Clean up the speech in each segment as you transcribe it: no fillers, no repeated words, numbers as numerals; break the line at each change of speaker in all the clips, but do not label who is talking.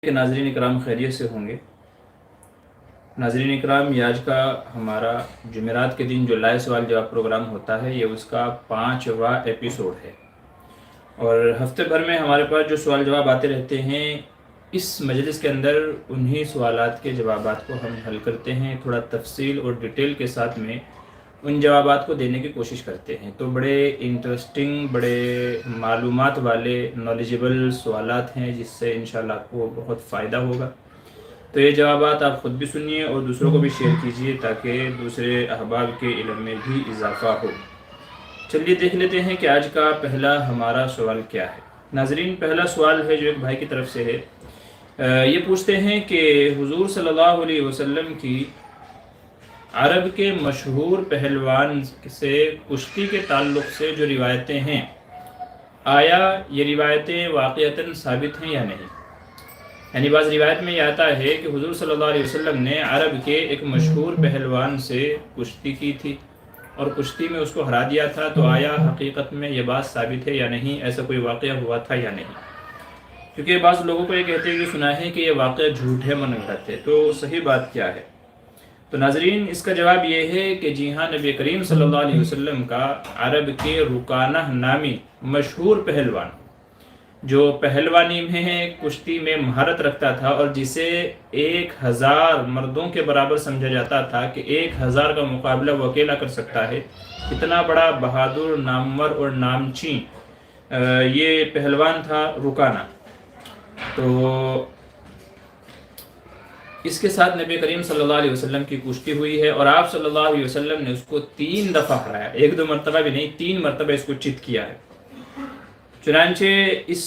کہ ناظرین اکرام خیریت سے ہوں گے۔ ناظرین اکرام، یہ آج کا ہمارا جمعرات کے دن جو لائیو سوال جواب پروگرام ہوتا ہے، یہ اس کا 5واں ایپیسوڈ ہے، اور ہفتے بھر میں ہمارے پاس جو سوال جواب آتے رہتے ہیں، اس مجلس کے اندر انہی سوالات کے جوابات کو ہم حل کرتے ہیں، تھوڑا تفصیل اور ڈیٹیل کے ساتھ میں ان جوابات کو دینے کی کوشش کرتے ہیں۔ تو بڑے انٹرسٹنگ، بڑے معلومات والے نالجبل سوالات ہیں، جس سے انشاءاللہ آپ کو بہت فائدہ ہوگا۔ تو یہ جوابات آپ خود بھی سنیے اور دوسروں کو بھی شیئر کیجیے، تاکہ دوسرے احباب کے علم میں بھی اضافہ ہو۔ چلیے دیکھ لیتے ہیں کہ آج کا پہلا ہمارا سوال کیا ہے۔ ناظرین، پہلا سوال ہے جو ایک بھائی کی طرف سے ہے۔ یہ پوچھتے ہیں کہ حضور صلی اللہ علیہ وسلم کی عرب کے مشہور پہلوان سے کشتی کے تعلق سے جو روایتیں ہیں، آیا یہ روایتیں واقعتاً ثابت ہیں یا نہیں؟ یعنی بعض روایت میں یہ آتا ہے کہ حضور صلی اللہ علیہ وسلم نے عرب کے ایک مشہور پہلوان سے کشتی کی تھی اور کشتی میں اس کو ہرا دیا تھا، تو آیا حقیقت میں یہ بات ثابت ہے یا نہیں؟ ایسا کوئی واقعہ ہوا تھا یا نہیں؟ کیونکہ بعض لوگوں کو یہ کہتے ہیں کہ سنا ہے کہ یہ واقعہ جھوٹ ہے، من گھڑت ہے، تو صحیح بات کیا ہے؟ تو ناظرین، اس کا جواب یہ ہے کہ جی ہاں، نبی کریم صلی اللہ علیہ وسلم کا عرب کے رکانہ نامی مشہور پہلوان، جو پہلوانی میں کشتی میں مہارت رکھتا تھا اور جسے 1000 مردوں کے برابر سمجھا جاتا تھا کہ 1000 کا مقابلہ وہ اکیلا کر سکتا ہے، اتنا بڑا بہادر، نامور اور نامچین یہ پہلوان تھا رکانہ۔ تو اس کے ساتھ نبی کریم صلی اللہ علیہ وسلم کی کشتی ہوئی ہے، اور آپ صلی اللہ علیہ وسلم نے اس کو 3 دفعہ ہرایا، 1-2 مرتبہ بھی نہیں، 3 مرتبہ اس کو چت کیا ہے۔ چنانچہ اس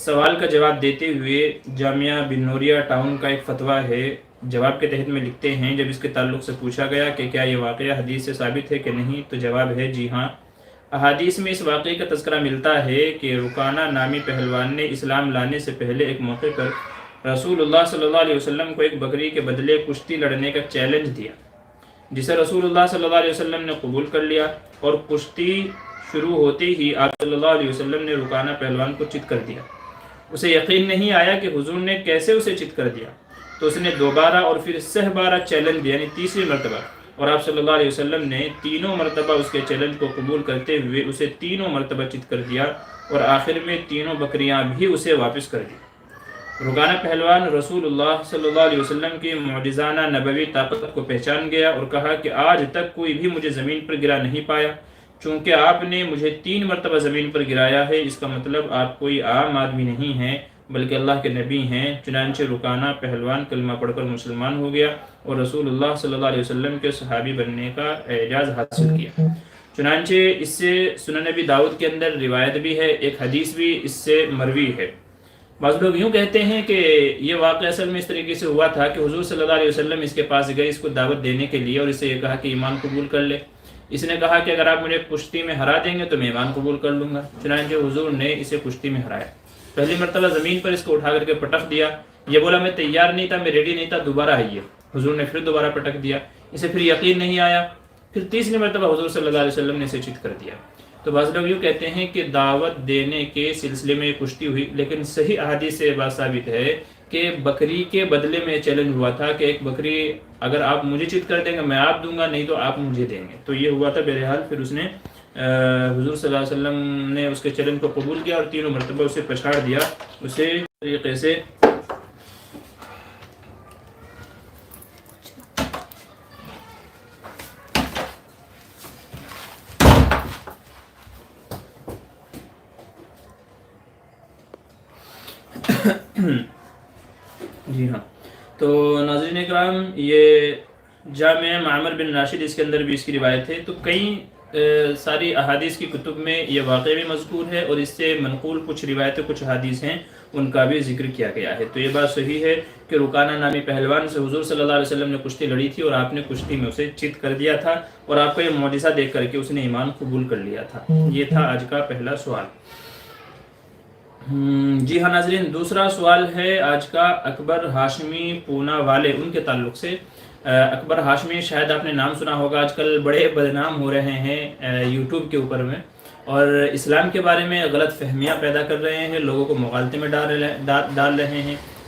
سوال کا جواب دیتے ہوئے جامعہ بن نوریہ ٹاؤن کا ایک فتویٰ ہے، جواب کے تحت میں لکھتے ہیں، جب اس کے تعلق سے پوچھا گیا کہ کیا یہ واقعہ حدیث سے ثابت ہے کہ نہیں، تو جواب ہے جی ہاں، احادیث میں اس واقعے کا تذکرہ ملتا ہے کہ رکانہ نامی پہلوان نے اسلام لانے سے پہلے ایک موقع پر رسول اللہ صلی اللہ علیہ وسلم کو ایک بکری کے بدلے کشتی لڑنے کا چیلنج دیا، جسے رسول اللہ صلی اللہ علیہ وسلم نے قبول کر لیا، اور کشتی شروع ہوتے ہی آپ صلی اللہ علیہ وسلم نے رکانہ پہلوان کو چت کر دیا۔ اسے یقین نہیں آیا کہ حضور نے کیسے اسے چت کر دیا، تو اس نے دوبارہ اور پھر 6 چیلنج دیا، یعنی تیسری مرتبہ، اور آپ صلی اللہ علیہ وسلم نے 3 مرتبہ اس کے چیلنج کو قبول کرتے ہوئے اسے 3 مرتبہ چت کر دیا، اور آخر میں 3 بکریاں بھی اسے واپس کر دی۔ رکانہ پہلوان رسول اللہ صلی اللہ علیہ وسلم کی معجزانہ نبوی طاقت کو پہچان گیا اور کہا کہ آج تک کوئی بھی مجھے زمین پر گرا نہیں پایا، چونکہ آپ نے مجھے 3 مرتبہ زمین پر گرایا ہے، اس کا مطلب آپ کوئی عام آدمی نہیں ہیں بلکہ اللہ کے نبی ہیں۔ چنانچہ رکانہ پہلوان کلمہ پڑھ کر مسلمان ہو گیا اور رسول اللہ صلی اللہ علیہ وسلم کے صحابی بننے کا اعزاز حاصل کیا۔ چنانچہ اس سے سنن نبی داؤد کے اندر روایت بھی ہے، ایک حدیث بھی اس سے مروی ہے۔ بعض لوگ یوں کہتے ہیں کہ یہ واقعہ اصل میں اس طریقے سے ہوا تھا کہ حضور صلی اللہ علیہ وسلم اس کے پاس گئے اس کو دعوت دینے کے لیے، اور اسے یہ کہا کہ ایمان قبول کر لے۔ اس نے کہا کہ اگر آپ مجھے کشتی میں ہرا دیں گے تو میں ایمان قبول کر لوں گا۔ چنانچہ حضور نے اسے کشتی میں ہرایا، پہلی مرتبہ زمین پر اس کو اٹھا کر کے پٹک دیا، یہ بولا میں تیار نہیں تھا، میں ریڈی نہیں تھا، دوبارہ آئیے۔ حضور نے پھر دوبارہ پٹک دیا، اسے پھر یقین نہیں آیا، پھر تیسری مرتبہ حضور صلی اللہ علیہ وسلم نے اسے چت کر دیا۔ تو بعض لوگ یوں کہتے ہیں کہ دعوت دینے کے سلسلے میں کشتی ہوئی، لیکن صحیح احادیث سے بات ثابت ہے کہ بکری کے بدلے میں چیلنج ہوا تھا کہ ایک بکری اگر آپ مجھے چت کر دیں گے میں آپ دوں گا، نہیں تو آپ مجھے دیں گے، تو یہ ہوا تھا۔ بہرحال پھر اس نے حضور صلی اللہ علیہ وسلم نے اس کے چیلنج کو قبول کیا اور 3 مرتبہ اسے پچھاڑ دیا، اسے طریقے سے جی ہاں۔ تو ناظرین اکرام، یہ جامع معمر بن راشد، اس کے اندر بھی اس کی روایت ہے۔ تو کئی ساری احادیث کی کتب میں یہ واقعہ بھی مذکور ہے، اور اس سے منقول کچھ روایتیں، کچھ احادیث ہیں، ان کا بھی ذکر کیا گیا ہے۔ تو یہ بات صحیح ہے کہ رکانہ نامی پہلوان سے حضور صلی اللہ علیہ وسلم نے کشتی لڑی تھی، اور آپ نے کشتی میں اسے چت کر دیا تھا، اور آپ کو یہ معجزہ دیکھ کر کے اس نے ایمان قبول کر لیا تھا۔ یہ تھا آج کا پہلا سوال۔ جی ہاں ناظرین، دوسرا سوال ہے آج کا اکبر ہاشمی پونا والے، ان کے تعلق سے۔ اکبر ہاشمی شاید آپ نے نام سنا ہوگا، آج کل بڑے بدنام ہو رہے ہیں یوٹیوب کے اوپر میں، اور اسلام کے بارے میں غلط فہمیاں پیدا کر رہے ہیں، لوگوں کو مغالطے میں ڈال رہے ہیں۔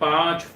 5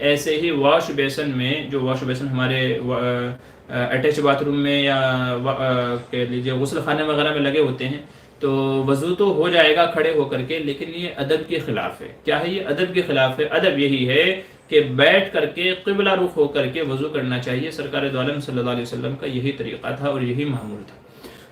ایسے ہی واش بیسن میں، جو واش بیسن ہمارے اٹیچ باتھ روم میں یا کہہ لیجیے غسل خانے وغیرہ میں لگے ہوتے ہیں، تو وضو تو ہو جائے گا کھڑے ہو کر کے، لیکن یہ ادب کے خلاف ہے۔ کیا ہے یہ؟ ادب کے خلاف ہے۔ ادب یہی ہے کہ بیٹھ کر کے قبلہ رخ ہو کر کے وضو کرنا چاہیے۔ سرکار دو عالم صلی اللہ علیہ وسلم کا یہی طریقہ تھا اور یہی معمول تھا۔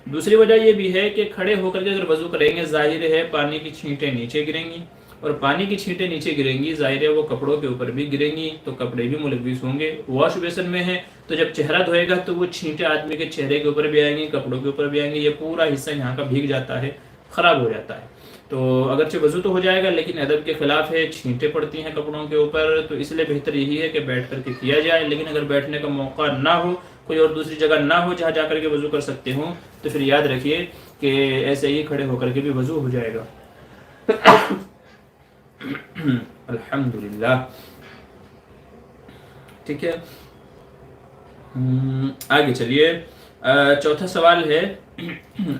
دوسری وجہ یہ بھی ہے کہ کھڑے ہو کر کے اگر وضو کریں گے، ظاہر ہے پانی کی چھینٹیں نیچے گریں گی، اور پانی کی چھینٹیں نیچے گریں گی، ظاہر ہے وہ کپڑوں کے اوپر بھی گریں گی، تو کپڑے بھی ملوث ہوں گے۔ واش بیسن میں ہے تو جب چہرہ دھوئے گا تو وہ چھینٹیں آدمی کے چہرے کے اوپر بھی آئیں گی، کپڑوں کے اوپر بھی آئیں گی، یہ پورا حصہ یہاں کا بھیگ جاتا ہے، خراب ہو جاتا ہے۔ تو اگرچہ وضو تو ہو جائے گا، لیکن ادب کے خلاف ہے، چھینٹیں پڑتی ہیں کپڑوں کے اوپر، تو اس لیے بہتر یہی ہے کہ بیٹھ کر کے کیا جائے۔ لیکن اگر بیٹھنے کا موقع نہ ہو، کوئی اور دوسری جگہ نہ ہو جہاں جا کر کے وضو کر سکتے ہوں، تو پھر یاد رکھیے کہ ایسے ہی کھڑے ہو کر کے بھی وضو ہو جائے گا۔ الحمدللہ، ٹھیک ہے۔ آگے چلیے، چوتھا سوال ہے،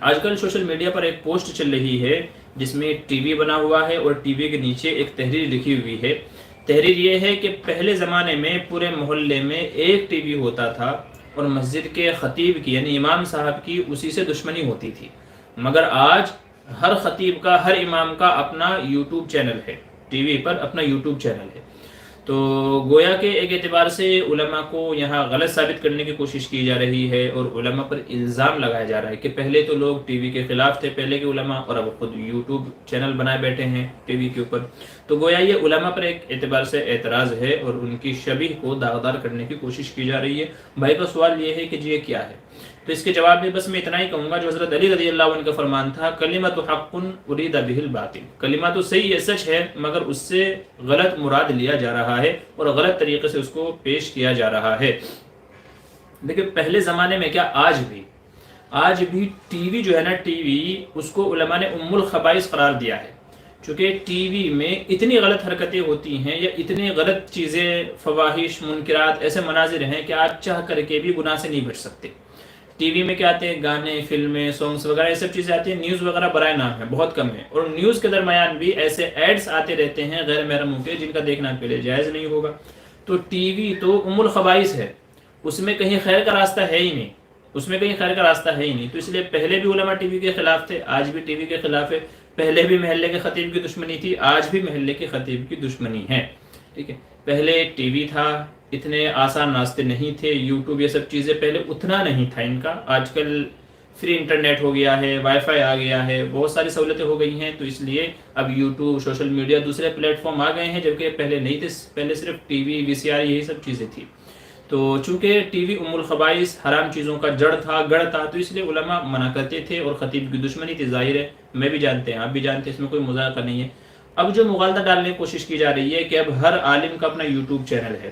آج کل سوشل میڈیا پر ایک پوسٹ چل رہی ہے جس میں ٹی وی بنا ہوا ہے اور ٹی وی کے نیچے ایک تحریر لکھی ہوئی ہے۔ تحریر یہ ہے کہ پہلے زمانے میں پورے محلے میں ایک ٹی وی ہوتا تھا اور مسجد کے خطیب کی یعنی امام صاحب کی اسی سے دشمنی ہوتی تھی، مگر آج ہر خطیب کا، ہر امام کا اپنا یوٹیوب چینل ہے، ٹی وی پر اپنا یوٹیوب چینل ہے۔ تو گویا کہ ایک اعتبار سے علماء کو یہاں غلط ثابت کرنے کی کوشش کی جا رہی ہے اور علماء پر الزام لگایا جا رہا ہے کہ پہلے تو لوگ ٹی وی کے خلاف تھے، پہلے کے علماء، اور اب خود یوٹیوب چینل بنائے بیٹھے ہیں ٹی وی کے اوپر۔ تو گویا یہ علماء پر ایک اعتبار سے اعتراض ہے اور ان کی شبیہ کو داغدار کرنے کی کوشش کی جا رہی ہے۔ بھائی کا سوال یہ ہے کہ جی یہ کیا ہے؟ تو اس کے جواب میں بس میں اتنا ہی کہوں گا جو حضرت علی رضی اللہ عنہ کا فرمان تھا، کلمۃ حق ارید بہ الباطل، کلمہ تو صحیح ہے، سچ ہے، مگر اس سے غلط مراد لیا جا رہا ہے اور غلط طریقے سے اس کو پیش کیا جا رہا ہے۔ دیکھیں پہلے زمانے میں کیا، آج بھی ٹی وی جو ہے نا، ٹی وی اس کو علماء نے ام الخبائث قرار دیا ہے، چونکہ ٹی وی میں اتنی غلط حرکتیں ہوتی ہیں یا اتنی غلط چیزیں، فواحش، منکرات، ایسے مناظر ہیں کہ آپ چاہ کر کے بھی گناہ سے نہیں بچ سکتے۔ ٹی وی میں کیا آتے ہیں؟ گانے، فلمیں، سانگس وغیرہ، یہ سب چیزیں آتی ہیں۔ نیوز وغیرہ برائے نام ہے، بہت کم ہے، اور نیوز کے درمیان بھی ایسے ایڈز آتے رہتے ہیں غیر محرموں کے جن کا دیکھنا پہلے جائز نہیں ہوگا۔ تو ٹی وی تو ام الخبائث ہے، اس میں کہیں خیر کا راستہ ہے ہی نہیں، تو اس لیے پہلے بھی علماء ٹی وی کے خلاف تھے، آج بھی ٹی وی کے خلاف ہے۔ پہلے بھی محلے کے خطیب کی دشمنی تھی، آج بھی محلے کے خطیب کی دشمنی ہے، ٹھیک ہے۔ پہلے ٹی وی تھا، اتنے آسان راستے نہیں تھے، یوٹیوب یہ سب چیزیں پہلے اتنا نہیں تھا ان کا۔ آج کل فری انٹرنیٹ ہو گیا ہے، وائی فائی آ گیا ہے، بہت ساری سہولتیں ہو گئی ہیں، تو اس لیے اب یوٹیوب، سوشل میڈیا، دوسرے پلیٹ فارم آ گئے ہیں، جبکہ پہلے نہیں تھے، پہلے صرف ٹی وی، وی سی آر، یہی سب چیزیں تھی۔ تو چونکہ ٹی وی ام الخبائث، حرام چیزوں کا جڑ تھا، گڑ تھا، تو اس لیے علماء منع کرتے تھے اور خطیب کی دشمنی تھی، ظاہر ہے، میں بھی جانتے ہیں، آپ بھی جانتے ہیں، اس میں کوئی مذاکرہ نہیں ہے۔ اب جو مغالطہ ڈالنے کی کوشش کی جا رہی ہے کہ اب ہر عالم کا اپنا یوٹیوب چینل ہے،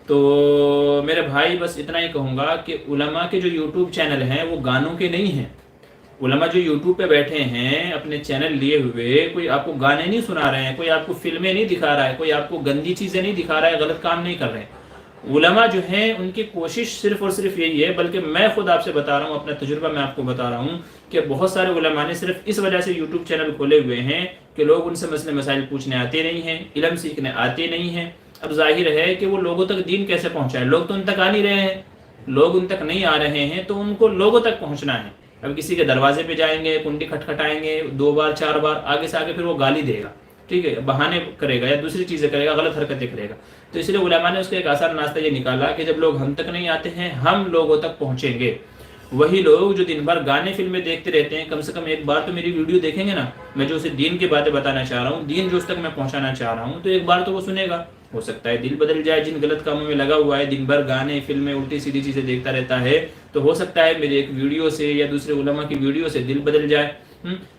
تو میرے بھائی بس اتنا ہی کہوں گا کہ علماء کے جو یوٹیوب چینل ہیں وہ گانوں کے نہیں ہیں۔ علماء جو یوٹیوب پہ بیٹھے ہیں اپنے چینل لیے ہوئے، کوئی آپ کو گانے نہیں سنا رہے ہیں، کوئی آپ کو فلمیں نہیں دکھا رہا ہے، کوئی آپ کو گندی چیزیں نہیں دکھا رہا ہے، غلط کام نہیں کر رہے ہیں۔ علماء جو ہیں ان کی کوشش صرف اور صرف یہی ہے، بلکہ میں خود آپ سے بتا رہا ہوں، اپنا تجربہ میں آپ کو بتا رہا ہوں کہ بہت سارے علماء نے صرف اس وجہ سے یوٹیوب چینل کھولے ہوئے ہیں کہ لوگ ان سے مسئلے مسائل پوچھنے آتے نہیں ہیں، علم سیکھنے آتے نہیں ہیں۔ اب ظاہر ہے کہ وہ لوگوں تک دین کیسے پہنچائے، لوگ تو ان تک آ نہیں رہے ہیں، لوگ ان تک نہیں آ رہے ہیں، تو ان کو لوگوں تک پہنچنا ہے۔ اب کسی کے دروازے پہ جائیں گے، کنڈی کھٹکھٹائیں گے 2 بار 4 بار، آگے سے آگے پھر وہ گالی دے گا، ٹھیک ہے، بہانے کرے گا یا دوسری چیزیں کرے گا، غلط حرکتیں کرے گا۔ تو اس لیے علماء نے اس کا ایک آسان راستہ یہ نکالا کہ جب لوگ ہم تک نہیں آتے ہیں، ہم لوگوں تک پہنچیں گے۔ وہی لوگ جو دن بھر گانے فلمیں دیکھتے رہتے ہیں، کم سے کم ایک بار تو میری ویڈیو دیکھیں گے نا، میں جو اسے دین کی باتیں بتانا چاہ رہا ہوں، دین جو اس تک میں پہنچانا چاہ رہا ہوں، تو ایک بار تو وہ سنے گا۔ ہو سکتا ہے دل بدل جائے، جن غلط کاموں میں لگا ہوا ہے، دن بھر گانے فلمیں الٹی سیدھی چیزیں دیکھتا رہتا ہے، تو ہو سکتا ہے میرے ایک ویڈیو سے یا دوسرے علماء کی ویڈیو سے دل بدل جائے۔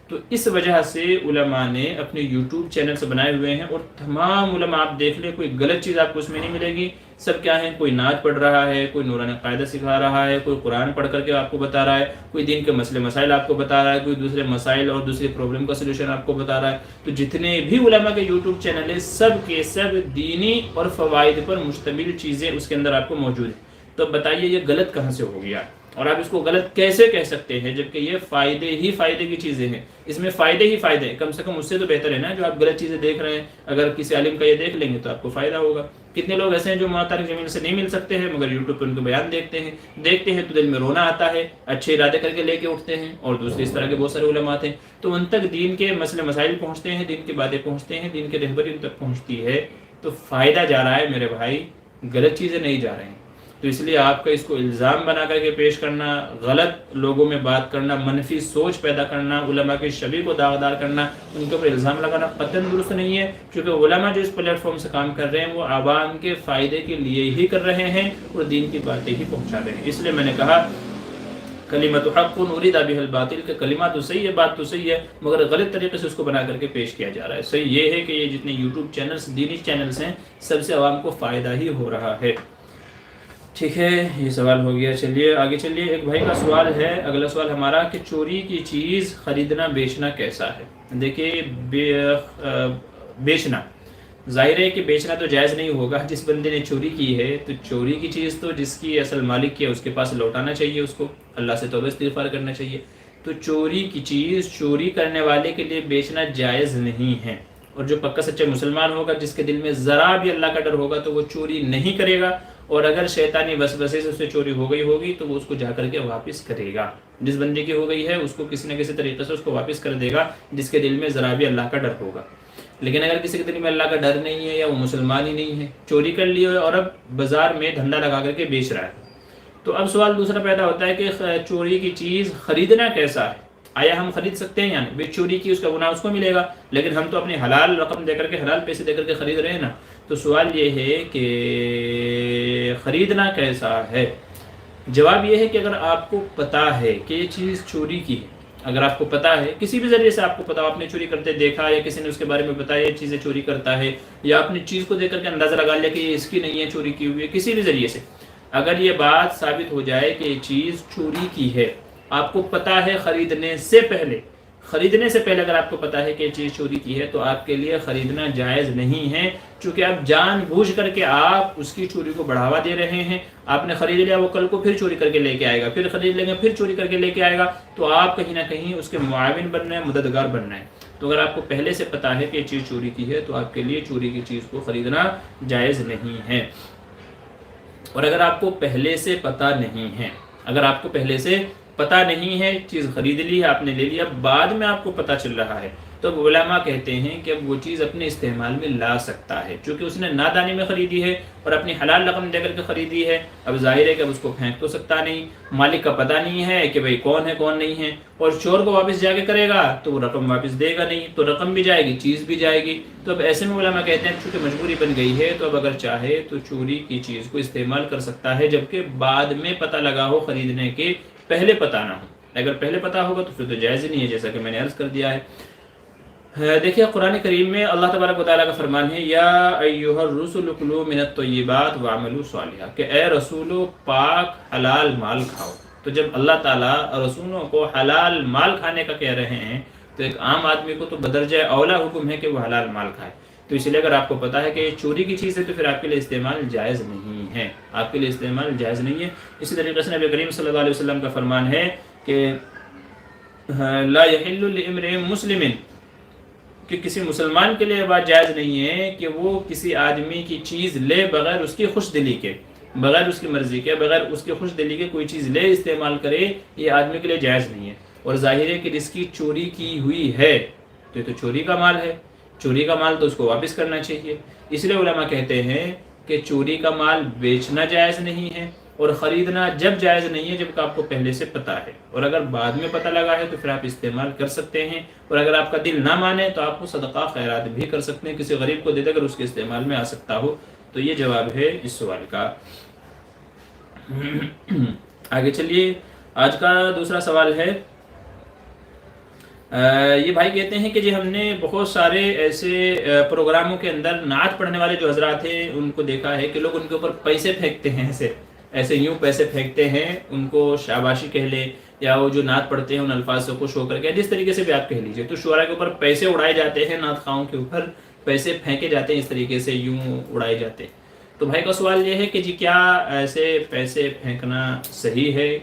تو اس وجہ سے علماء نے اپنے یوٹیوب چینلز بنائے ہوئے ہیں، اور تمام علماء آپ دیکھ لیں، کوئی غلط چیز آپ کو اس میں نہیں ملے گی۔ سب کیا ہے، کوئی نعت پڑھ رہا ہے، کوئی نورانی قاعدہ سکھا رہا ہے، کوئی قرآن پڑھ کر کے آپ کو بتا رہا ہے، کوئی دین کے مسئلے مسائل آپ کو بتا رہا ہے، کوئی دوسرے مسائل اور دوسری پرابلم کا سلوشن آپ کو بتا رہا ہے۔ تو جتنے بھی علماء کے یوٹیوب چینل ہیں، سب کے سب دینی اور فوائد پر مشتمل چیزیں اس کے اندر آپ کو موجود ہیں۔ تو بتائیے یہ غلط کہاں سے ہو گیا؟ اور آپ اس کو غلط کیسے کہہ سکتے ہیں جبکہ یہ فائدے ہی فائدے کی چیزیں ہیں، اس میں فائدے ہی فائدے ہیں، کم سے کم اس سے تو بہتر ہے نا جو آپ غلط چیزیں دیکھ رہے ہیں، اگر کسی عالم کا یہ دیکھ لیں گے تو آپ کو فائدہ ہوگا۔ کتنے لوگ ایسے ہیں جو مولا طارق جمیل سے نہیں مل سکتے ہیں مگر یوٹیوب پہ ان کو بیان دیکھتے ہیں تو دل میں رونا آتا ہے، اچھے ارادے کر کے لے کے اٹھتے ہیں، اور دوسرے اس طرح کے بہت سارے علماء ہیں تو ان تک دین کے مسئلے مسائل پہنچتے ہیں، دین کی باتیں پہنچتے ہیں، دین کے رہبری ان تک پہنچتی ہے، تو فائدہ جا رہا ہے میرے بھائی، غلط چیزیں نہیں جا رہے ہیں۔ تو اس لیے آپ کا اس کو الزام بنا کر کے پیش کرنا، غلط لوگوں میں بات کرنا، منفی سوچ پیدا کرنا، علماء کے شبیہ کو داغدار کرنا، ان کے اوپر الزام لگانا قطعاً درست نہیں ہے، کیونکہ علماء جو اس پلیٹ فارم سے کام کر رہے ہیں وہ عوام کے فائدے کے لیے ہی کر رہے ہیں اور دین کی باتیں ہی پہنچا رہے ہیں۔ اس لیے میں نے کہا کلمۃ حق ارید بہ الباطل، کہ کلمہ تو صحیح ہے، بات تو صحیح ہے، مگر غلط طریقے سے اس کو بنا کر کے پیش کیا جا رہا ہے۔ صحیح یہ ہے کہ یہ جتنے یوٹیوب چینلز، دینی چینلز ہیں، سب سے عوام کو فائدہ ہی ہو رہا ہے۔ ٹھیک ہے، یہ سوال ہو گیا، چلیے آگے چلیے۔ ایک بھائی کا سوال ہے، اگلا سوال ہمارا، کہ چوری کی چیز خریدنا بیچنا کیسا ہے؟ دیکھیے بیچنا ظاہر ہے کہ بیچنا تو جائز نہیں ہوگا، جس بندے نے چوری کی ہے تو چوری کی چیز تو جس کی اصل مالک کی ہے اس کے پاس لوٹانا چاہیے، اس کو اللہ سے توبہ استغفار کرنا چاہیے۔ تو چوری کی چیز چوری کرنے والے کے لیے بیچنا جائز نہیں ہے، اور جو پکا سچا مسلمان ہوگا جس کے دل میں ذرا بھی اللہ کا ڈر ہوگا تو وہ چوری نہیں کرے گا، اور اگر شیطانی وسوسے سے اس سے چوری ہو گئی ہوگی تو وہ اس کو جا کر کے واپس کرے گا۔ جس بندے کی ہو گئی ہے اس کو کسی نہ کسی طریقے سے اس کو واپس کر دے گا جس کے دل میں ذرا بھی اللہ کا ڈر ہوگا۔ لیکن اگر کسی کے دل میں اللہ کا ڈر نہیں ہے یا وہ مسلمان ہی نہیں ہے، چوری کر لی اور اب بازار میں دھندا لگا کر کے بیچ رہا ہے، تو اب سوال دوسرا پیدا ہوتا ہے کہ چوری کی چیز خریدنا کیسا ہے؟ آیا ہم خرید سکتے ہیں؟ یعنی چوری کی اس کا گناہ اس کو ملے گا، لیکن ہم تو اپنی حلال رقم دے کر کے، حلال پیسے دے کر کے خرید رہے ہیں نا۔ تو سوال یہ ہے کہ خریدنا کیسا ہے؟ جواب یہ ہے کہ اگر آپ کو پتا ہے کہ یہ چیز چوری کی ہے، اگر آپ کو پتا ہے کسی بھی ذریعے سے، آپ کو پتا، آپ نے چوری کرتے دیکھا یا کسی نے اس کے بارے میں بتایا یہ چیزیں چوری کرتا ہے، یا آپ نے چیز کو دیکھ کر کے اندازہ لگا لیا کہ یہ اس کی نہیں ہے، چوری کی ہوئی ہے، کسی بھی ذریعے سے اگر یہ بات ثابت ہو جائے کہ یہ چیز چوری کی ہے، آپ کو پتا ہے خریدنے سے پہلے اگر آپ کو پتا ہے کہ یہ چیز چوری کی ہے تو آپ کے لیے خریدنا جائز نہیں ہے، چونکہ آپ جان بوجھ کر کے آپ اس کی چوری کو بڑھاوا دے رہے ہیں۔ آپ نے خرید لیا، وہ کل کو پھر چوری کر کے لے کے آئے گا، پھر خرید لیں گے، پھر چوری کر کے لے کے آئے گا، تو آپ کہیں نہ کہیں اس کے معاون بننا ہے، مددگار بننا ہے۔ تو اگر آپ کو پہلے سے پتا ہے کہ یہ چیز چوری کی ہے تو آپ کے لیے چوری کی چیز کو خریدنا جائز نہیں ہے۔ اور اگر آپ کو پہلے سے پتا نہیں ہے، چیز خرید لی ہے، آپ نے لے لیا، بعد میں آپ کو پتا چل رہا ہے، تو علماء کہتے ہیں کہ اب وہ چیز اپنے استعمال میں لا سکتا ہے، چونکہ اس نے نادانی میں خریدی ہے اور اپنی حلال رقم دے کر کے خریدی ہے۔ اب ظاہر ہے کہ اب اس کو پھینک تو سکتا نہیں، مالک کا پتہ نہیں ہے کہ بھئی کون ہے کون نہیں ہے، اور چور کو واپس جا کے کرے گا تو وہ رقم واپس دے گا نہیں، تو رقم بھی جائے گی، چیز بھی جائے گی۔ تو اب ایسے میں علماء کہتے ہیں چونکہ مجبوری بن گئی ہے تو اب اگر چاہے تو چوری کی چیز کو استعمال کر سکتا ہے، جبکہ بعد میں پتہ لگا ہو، خریدنے کے پہلے پتہ نہ ہو۔ اگر پہلے پتا ہوگا تو پھر تو جائز ہی نہیں ہے، جیسا کہ میں نے عرض کر دیا ہے۔ دیکھیے قرآن کریم میں اللہ تبارک و تعالیٰ کا فرمان ہے، یا ایھا الرسل کلوا من الطیبات واعملوا صالحا، کہ اے رسولو پاک حلال مال کھاؤ۔ تو جب اللہ تعالیٰ رسولوں کو حلال مال کھانے کا کہہ رہے ہیں تو ایک عام آدمی کو تو بدرجہ اولا حکم ہے کہ وہ حلال مال کھائے۔ تو اس لیے اگر آپ کو پتا ہے کہ یہ چوری کی چیز ہے تو پھر آپ کے لیے استعمال جائز نہیں ہے، آپ کے لیے استعمال جائز نہیں ہے۔ اسی طریقے سے نبی کریم صلی اللہ علیہ وسلم کا فرمان ہے کہ لا یحل لامرئ مسلم، کہ کسی مسلمان کے لیے بات جائز نہیں ہے کہ وہ کسی آدمی کی چیز لے بغیر اس کی خوش دلی کے، بغیر اس کی مرضی کے، بغیر اس کی خوش دلی کے کوئی چیز لے استعمال کرے، یہ آدمی کے لیے جائز نہیں ہے۔ اور ظاہر ہے کہ جس کی چوری کی ہوئی ہے تو یہ تو چوری کا مال ہے، چوری کا مال تو اس کو واپس کرنا چاہیے۔ اس لیے علماء کہتے ہیں کہ چوری کا مال بیچنا جائز نہیں ہے، اور خریدنا جب جائز نہیں ہے جب کہ آپ کو پہلے سے پتا ہے، اور اگر بعد میں پتہ لگا ہے تو پھر آپ استعمال کر سکتے ہیں، اور اگر آپ کا دل نہ مانے تو آپ کو صدقہ خیرات بھی کر سکتے ہیں، کسی غریب کو دے دے کر اس کے استعمال میں آ سکتا ہو۔ تو یہ جواب ہے اس سوال کا۔ آگے چلیے، آج کا دوسرا سوال ہے، یہ بھائی کہتے ہیں کہ جی ہم نے بہت سارے ایسے پروگراموں کے اندر نعت پڑھنے والے جو حضرات ہیں ان کو دیکھا ہے کہ لوگ ان کے اوپر پیسے پھینکتے ہیں، ایسے یوں پیسے پھینکتے ہیں، ان کو شاباشی کہہ لے یا وہ جو نعت پڑھتے ہیں ان الفاظ سے خوش ہو کر کے، جس طریقے سے بھی آپ کہہ لیجئے، تو شعراء کے اوپر پیسے اڑائے جاتے ہیں، نعت خواہوں کے اوپر پیسے پھینکے جاتے ہیں، اس طریقے سے یوں اڑائے جاتے ہیں۔ تو بھائی کا سوال یہ ہے کہ جی کیا ایسے پیسے پھینکنا صحیح ہے؟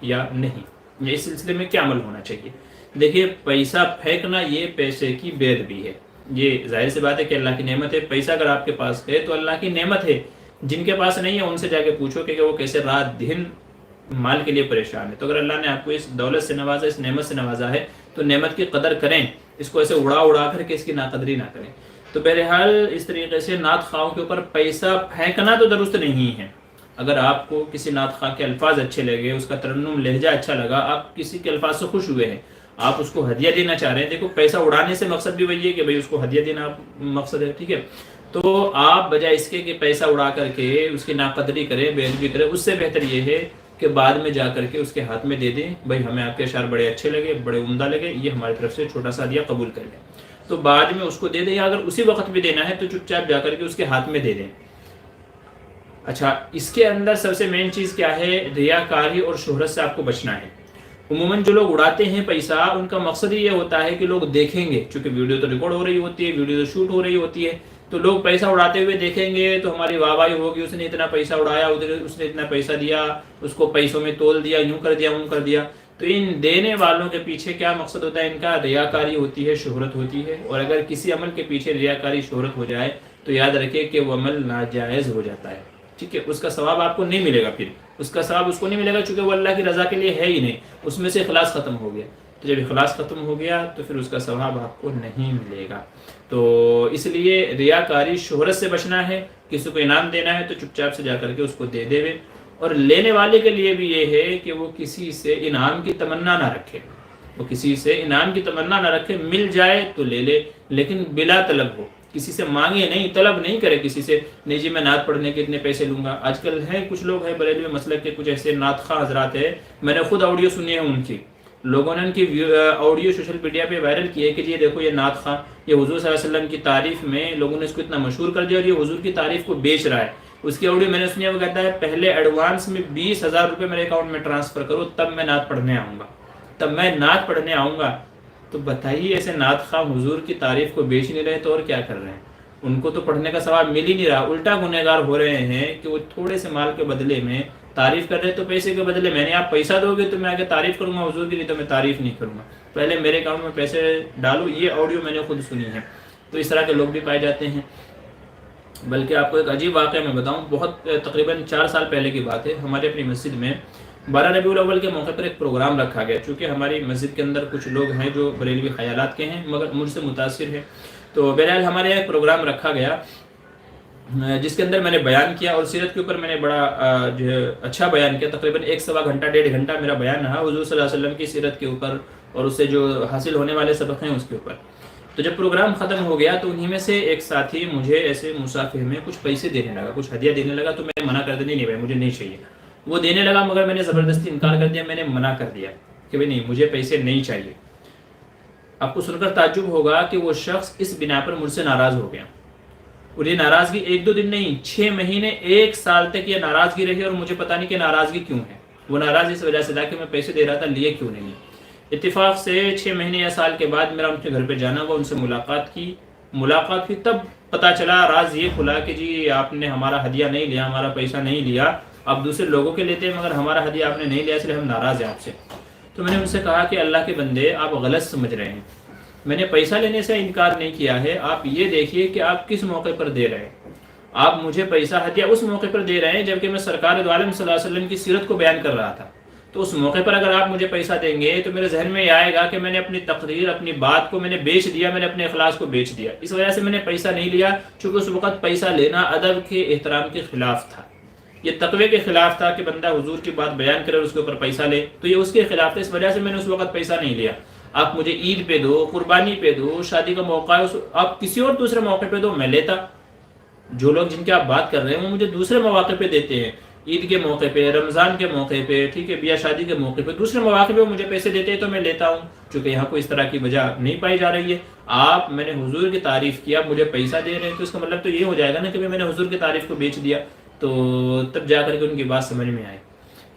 یا نہیں، یا اس سلسلے میں کیا عمل ہونا چاہیے؟ دیکھیے پیسہ پھینکنا یہ پیسے کی بے ادبی ہے، یہ ظاہر سی بات ہے کہ اللہ کی نعمت ہے، پیسہ اگر آپ کے پاس ہے تو اللہ کی نعمت ہے، جن کے پاس نہیں ہے ان سے جا کے پوچھو کہ وہ کیسے رات دن مال کے لیے پریشان ہے۔ تو اگر اللہ نے آپ کو اس دولت سے نوازا، اس نعمت سے نوازا ہے تو نعمت کی قدر کریں، اس کو ایسے اڑا کر کے اس کی ناقدری نہ کریں۔ تو بہرحال اس طریقے سے نعت خواہوں کے اوپر پیسہ پھینکنا تو درست نہیں ہے۔ اگر آپ کو کسی نعت خواہ کے الفاظ اچھے لگے، اس کا ترنم لہجہ اچھا لگا، آپ کسی کے الفاظ سے خوش ہوئے ہیں، آپ اس کو ہدیہ دینا چاہ رہے ہیں، دیکھو پیسہ اڑانے سے مقصد بھی وہی ہے کہ بھئی اس کو ہدیہ دینا مقصد ہے، ٹھیک ہے، تو آپ بجائے اس کے کہ پیسہ اڑا کر کے اس کی ناقدری کریں، بے ادبی کریں، اس سے بہتر یہ ہے کہ بعد میں جا کر کے اس کے ہاتھ میں دے دیں، بھائی ہمیں آپ کے اشعار بڑے اچھے لگے، بڑے عمدہ لگے، یہ ہماری طرف سے چھوٹا سا ہدیہ قبول کر لیں، تو بعد میں اس کو دے دیں، یا اگر اسی وقت بھی دینا ہے تو چپ چاپ جا کر کے اس کے ہاتھ میں دے دیں۔ اچھا، اس کے اندر سب سے مین چیز کیا ہے؟ ریاکاری اور شہرت سے آپ کو بچنا ہے۔ عموماً جو لوگ اڑاتے ہیں پیسہ، ان کا مقصد ہی یہ ہوتا ہے کہ لوگ دیکھیں گے، چونکہ ویڈیو تو ریکارڈ ہو رہی ہوتی ہے، ویڈیو تو شوٹ ہو رہی ہوتی ہے، تو لوگ پیسہ اڑاتے ہوئے دیکھیں گے تو ہماری واہ واہی ہوگی، اس نے اتنا پیسہ اڑایا، ادھر اس نے اتنا پیسہ دیا، اس کو پیسوں میں تول دیا، یوں کر دیا، کر دیا۔ تو ان دینے والوں کے پیچھے کیا مقصد ہوتا ہے؟ ان کا ریاکاری ہوتی ہے، شہرت ہوتی ہے، اور اگر کسی عمل کے پیچھے ریاکاری شہرت ہو جائے تو یاد رکھے کہ وہ عمل ناجائز ہو جاتا ہے، ٹھیک ہے، اس کا ثواب آپ کو نہیں ملے گا، پھر اس کا ثواب اس کو نہیں ملے گا، چونکہ وہ اللہ کی رضا کے لیے ہے ہی نہیں، اس میں سے اخلاص ختم ہو گیا، تو جب اخلاص ختم ہو گیا تو پھر اس کا ثواب آپ کو نہیں ملے گا۔ تو اس لیے ریاکاری شہرت سے بچنا ہے، کسی کو انعام دینا ہے تو چپ چاپ سے جا کر کے اس کو دے دے، اور لینے والے کے لیے بھی یہ ہے کہ وہ کسی سے انعام کی تمنا نہ رکھے، وہ کسی سے انعام کی تمنا نہ رکھے، مل جائے تو لے لے، لیکن بلا طلب ہو، کسی سے مانگے نہیں، طلب نہیں کرے کسی سے، نہیں جی میں نعت پڑھنے کے اتنے پیسے لوں گا۔ آج کل ہیں کچھ لوگ ہیں بریلوی مسلک کے، کچھ ایسے نعت خواہ حضرات ہیں، میں نے خود آڈیو سنی ہے ان کی، لوگوں نے ان کی آڈیو سوشل میڈیا پہ وائرل کی ہے کہ جی دیکھو یہ نعت خواہ، یہ حضور صلی اللہ علیہ وسلم کی تعریف میں لوگوں نے اس کو اتنا مشہور کر دیا اور یہ حضور کی تعریف کو بیچ رہا ہے۔ اس کی آڈیو میں نے سنی ہے، وہ کہتا ہے پہلے ایڈوانس میں 20,000 روپے میرے اکاؤنٹ میں ٹرانسفر کرو، تب میں نعت پڑھنے آؤں گا، تب میں نعت پڑھنے آؤں گا۔ تو بتائیے ایسے نعت خواہ حضور کی تعریف کو بیچ نہیں رہے تو اور کیا کر رہے ہیں؟ ان کو تو پڑھنے کا ثواب مل ہی نہیں رہا، الٹا گنہگار ہو رہے ہیں کہ وہ تھوڑے سے مال کے بدلے میں تعریف کر رہے، تو پیسے کے بدلے میں نے آپ پیسہ دو گے تو میں آگے تعریف کروں گا حضور کی، نہیں تو میں تعریف نہیں کروں گا، پہلے میرے اکاؤنٹ میں پیسے ڈالو۔ یہ آڈیو میں نے خود سنی ہے۔ تو اس طرح کے لوگ بھی پائے جاتے ہیں۔ بلکہ آپ کو ایک عجیب واقعہ میں بتاؤں، بہت تقریباً 4 سال پہلے کی بات ہے، ہمارے اپنی مسجد میں 12 ربیع الاول کے موقع پر ایک پروگرام رکھا گیا، چونکہ ہماری مسجد کے اندر کچھ لوگ ہیں جو بریلوی خیالات کے ہیں مگر مجھ سے متاثر ہیں، تو بہرحال ہمارے یہاں ایک پروگرام رکھا گیا جس کے اندر میں نے بیان کیا، اور سیرت کے اوپر میں نے بڑا جو ہے اچھا بیان کیا، تقریباً 1 سوا گھنٹہ 1.5 گھنٹہ میرا بیان رہا حضور صلی اللہ علیہ وسلم کی سیرت کے اوپر اور اس سے جو حاصل ہونے والے سبق ہیں اس کے اوپر۔ تو جب پروگرام ختم ہو گیا تو انہی میں سے ایک ساتھی مجھے ایسے مسافر میں کچھ پیسے دینے لگا، کچھ ہدیہ دینے لگا، تو میں منع کر دیا، نہیں بھائی مجھے نہیں چاہیے۔ وہ دینے لگا مگر میں نے زبردستی انکار کر دیا، میں نے منع کر دیا کہ بھائی نہیں مجھے پیسے نہیں چاہیے۔ آپ کو سن کر تعجب ہوگا کہ وہ شخص اس بنا پر مجھ سے ناراض ہو گیا، اور یہ ناراضگی 1-2 دن نہیں، 6 مہینے 1 سال تک یہ ناراضگی رہی، اور مجھے پتہ نہیں کہ ناراضگی کیوں ہے۔ وہ ناراض اس وجہ سے تھا کہ میں پیسے دے رہا تھا، لیے کیوں نہیں۔ اتفاق سے 6 مہینے یا سال کے بعد میرا ان کے گھر پہ جانا ہوا، ان سے ملاقات کی، تب پتہ چلا، راز یہ کھلا کہ جی آپ نے ہمارا ہدیہ نہیں لیا، ہمارا پیسہ نہیں لیا، آپ دوسرے لوگوں کے لیتے ہیں مگر ہمارا ہدیہ آپ نے نہیں لیا، اس لیے ہم ناراض ہیں آپ سے۔ تو میں نے ان سے کہا کہ اللہ کے بندے آپ غلط سمجھ رہے ہیں، میں نے پیسہ لینے سے انکار نہیں کیا ہے، آپ یہ دیکھیے کہ آپ کس موقع پر دے رہے ہیں۔ آپ مجھے پیسہ ہدیہ اس موقع پر دے رہے ہیں جبکہ میں سرکار دو عالم صلی اللہ علیہ وسلم کی سیرت کو بیان کر رہا تھا، تو اس موقع پر اگر آپ مجھے پیسہ دیں گے تو میرے ذہن میں یہ آئے گا کہ میں نے اپنی تقریر، اپنی بات کو میں نے بیچ دیا، میں نے اپنے اخلاص کو بیچ دیا، اس وجہ سے میں نے پیسہ نہیں لیا، چونکہ اس وقت پیسہ لینا ادب کے احترام کے خلاف تھا، یہ تقوی کے خلاف تھا کہ بندہ حضور کی بات بیان کرے اور اس کے اوپر پیسہ لے، تو یہ اس کے خلاف تھا، اس وجہ سے میں نے اس وقت پیسہ نہیں لیا۔ آپ مجھے عید پہ دو، قربانی پہ دو، شادی کا موقع ہے، آپ کسی اور دوسرے موقع پہ دو، میں لیتا۔ جو لوگ جن کی آپ بات کر رہے ہیں وہ مجھے دوسرے مواقع پہ دیتے ہیں، عید کے موقع پہ، رمضان کے موقع پہ، ٹھیک ہے، بیاہ شادی کے موقع پہ، دوسرے مواقع پہ وہ مجھے پیسے دیتے ہیں تو میں لیتا ہوں، چونکہ یہاں کوئی اس طرح کی وجہ نہیں پائی جا رہی ہے۔ آپ میں نے حضور کی تعریف کیا، مجھے پیسہ دے رہے ہیں، تو اس کا مطلب تو یہ ہو جائے گا نا کہ میں نے حضور کی تعریف کو بیچ دیا، تو تب جا کر کے ان کی بات سمجھ میں آئی۔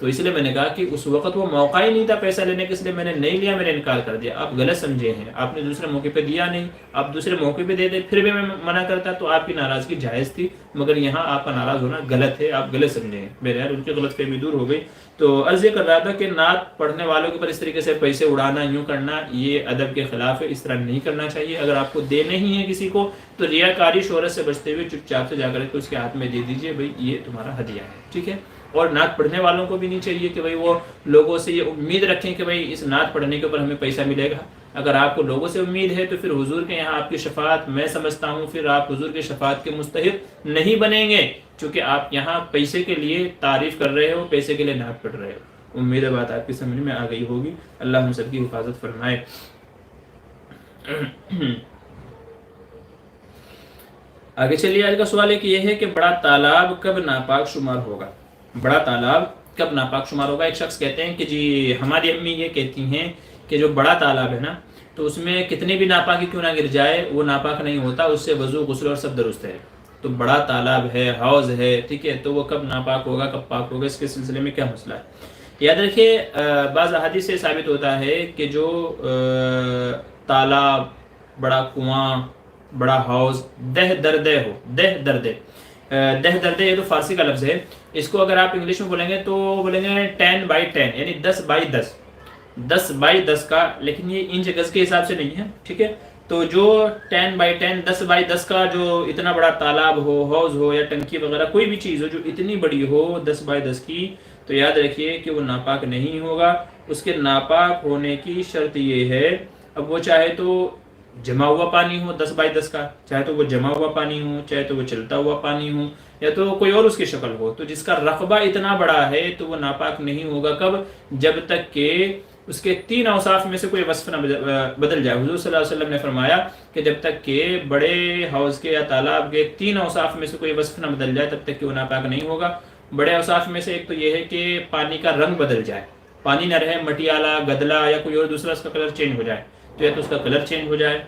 تو اس لیے میں نے کہا کہ اس وقت وہ موقع ہی نہیں تھا پیسہ لینے کے، اس لیے میں نے نہیں لیا، میں نے انکار کر دیا. آپ غلط سمجھے ہیں، آپ نے دوسرے موقع پہ دیا نہیں، آپ دوسرے موقع پہ دے دے پھر بھی میں منع کرتا تو آپ کی ناراضگی جائز تھی، مگر یہاں آپ کا ناراض ہونا غلط ہے، آپ غلط سمجھے ہیں. بہرحال ان کی غلط فہمی دور ہو گئی. تو عرض یہ کر رہا تھا کہ نعت پڑھنے والوں کے اوپر اس طریقے سے پیسے اڑانا، یوں کرنا، یہ ادب کے خلاف ہے، اس طرح نہیں کرنا چاہیے. اگر آپ کو دینے ہی ہیں کسی کو تو ریاکاری شہرت سے بچتے ہوئے چپ چاپ سے جا کر کے اس کے ہاتھ میں دے دیجئے، بھائی یہ تمہارا ہدیہ ہے، ٹھیک ہے. اور نعت پڑھنے والوں کو بھی نہیں چاہیے کہ بھائی وہ لوگوں سے یہ امید رکھیں کہ بھائی اس نعت پڑھنے کے اوپر ہمیں پیسہ ملے گا. اگر آپ کو لوگوں سے امید ہے تو پھر حضور کے یہاں آپ کی شفاعت میں سمجھتا ہوں پھر آپ حضور کی شفاعت کے مستحق نہیں بنیں گے، چونکہ آپ یہاں پیسے کے لیے تعریف کر رہے ہو، پیسے کے لیے نعت پڑھ رہے ہو. امید ہے بات آپ کی سمجھ میں آ گئی ہوگی. اللہ ہم سب کی حفاظت فرمائے. آگے چلیے. آج کا سوال ایک یہ ہے کہ بڑا تالاب کب ناپاک شمار ہوگا؟ بڑا تالاب کب ناپاک شمار ہوگا؟ ایک شخص کہتے ہیں کہ جی ہماری امی یہ کہتی ہیں کہ جو بڑا تالاب ہے نا تو اس میں کتنی بھی ناپاکی کیوں نہ گر جائے وہ ناپاک نہیں ہوتا، اس سے وضو غسل اور سب درست ہے. تو بڑا تالاب ہے، حوض ہے، ٹھیک ہے، تو وہ کب ناپاک ہوگا کب پاک ہوگا، اس کے سلسلے میں کیا مسئلہ ہے؟ یاد رکھیے بعض احادیث سے ثابت ہوتا ہے کہ جو تالاب، بڑا کنواں، بڑا حوض دہ دردے ہو، دہ دردے، دہ دردے یہ تو فارسی کا لفظ ہے، اس کو اگر آپ انگلش میں بولیں گے تو بولیں گے 10/10 یعنی 10/10، 10/10 کا، لیکن یہ انچ گز کے حساب سے نہیں ہے، ٹھیک ہے. تو جو 10/10 10/10 کا جو اتنا بڑا تالاب ہو، حوض ہو یا ٹنکی وغیرہ کوئی بھی چیز ہو جو اتنی بڑی ہو 10/10 کی، تو یاد رکھیے کہ وہ ناپاک نہیں ہوگا. اس کے ناپاک ہونے کی شرط یہ ہے، اب وہ چاہے تو جمع ہوا پانی ہو 10/10 کا، چاہے تو وہ جمع ہوا پانی ہو، چاہے تو وہ چلتا ہوا پانی ہو، یا تو کوئی اور اس کی شکل ہو، تو جس کا رقبہ اتنا بڑا ہے تو وہ ناپاک نہیں ہوگا. کب؟ جب تک کہ اس کے 3 اوصاف میں سے کوئی وصف نہ بدل جائے. حضور صلی اللہ علیہ وسلم نے فرمایا کہ جب تک کہ بڑے حوض کے یا تالاب کے 3 اوصاف میں سے کوئی وصف نہ بدل جائے تب تک کہ وہ ناپاک نہیں ہوگا. بڑے اوصاف میں سے ایک تو یہ ہے کہ پانی کا رنگ بدل جائے، پانی نہ رہے مٹیالہ، گدلا یا کوئی اور دوسرا، اس کا کلر چینج ہو جائے، تو یا تو اس کا کلر چینج ہو جائے،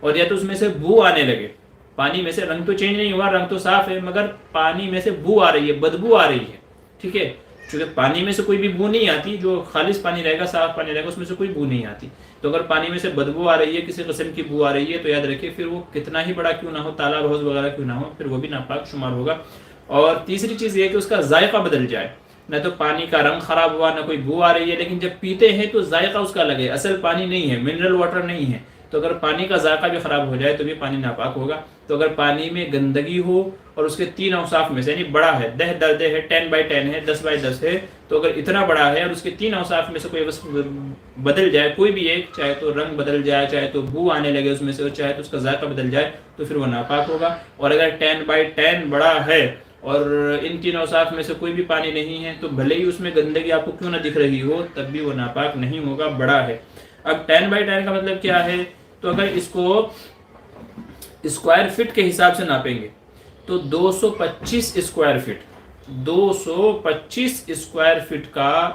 اور یا تو اس میں سے بو آنے لگے. پانی میں سے رنگ تو چینج نہیں ہوا، رنگ تو صاف ہے، مگر پانی میں سے بو آ رہی ہے، بدبو آ رہی ہے، ٹھیک ہے. چونکہ پانی میں سے کوئی بھی بو نہیں آتی، جو خالص پانی رہے گا، صاف پانی رہے گا، اس میں سے کوئی بو نہیں آتی. تو اگر پانی میں سے بدبو آ رہی ہے، کسی قسم کی بو آ رہی ہے، تو یاد رکھیے پھر وہ کتنا ہی بڑا کیوں نہ ہو، تالاب حوض وغیرہ کیوں نہ ہو، پھر وہ بھی ناپاک شمار ہوگا. اور تیسری چیز یہ کہ اس کا ذائقہ بدل جائے، نہ تو پانی کا رنگ خراب ہوا، نہ کوئی بو آ رہی ہے، لیکن جب پیتے ہیں تو ذائقہ اس کا لگے، اصل پانی نہیں ہے، منرل واٹر نہیں ہے. تو اگر پانی کا ذائقہ بھی خراب ہو جائے تو بھی پانی ناپاک ہوگا. تو اگر پانی میں گندگی ہو اور اس کے 3 اوصاف میں سے، یعنی بڑا ہے، دہ دردے ہے، 10/10 ہے، 10/10 ہے، تو اگر اتنا بڑا ہے اور اس کے 3 اوصاف میں سے کوئی بدل جائے، کوئی بھی ایک، چاہے تو رنگ بدل جائے، چاہے تو بو آنے لگے اس میں سے، اور چاہے تو اس کا ذائقہ بدل جائے، تو پھر وہ ناپاک ہوگا. اور اگر 10/10 بڑا ہے اور ان 3 اوصاف میں سے کوئی بھی پانی نہیں ہے، تو بھلے ہی اس میں گندگی آپ کو کیوں نہ دکھ رہی ہو، تب بھی وہ ناپاک نہیں ہوگا، بڑا ہے. اب 10/10 کا مطلب کیا ہے؟ تو اگر اس کو اسکوائر فٹ کے حساب سے ناپیں گے تو 225 اسکوائر فٹ، 225 اسکوائر فٹ کا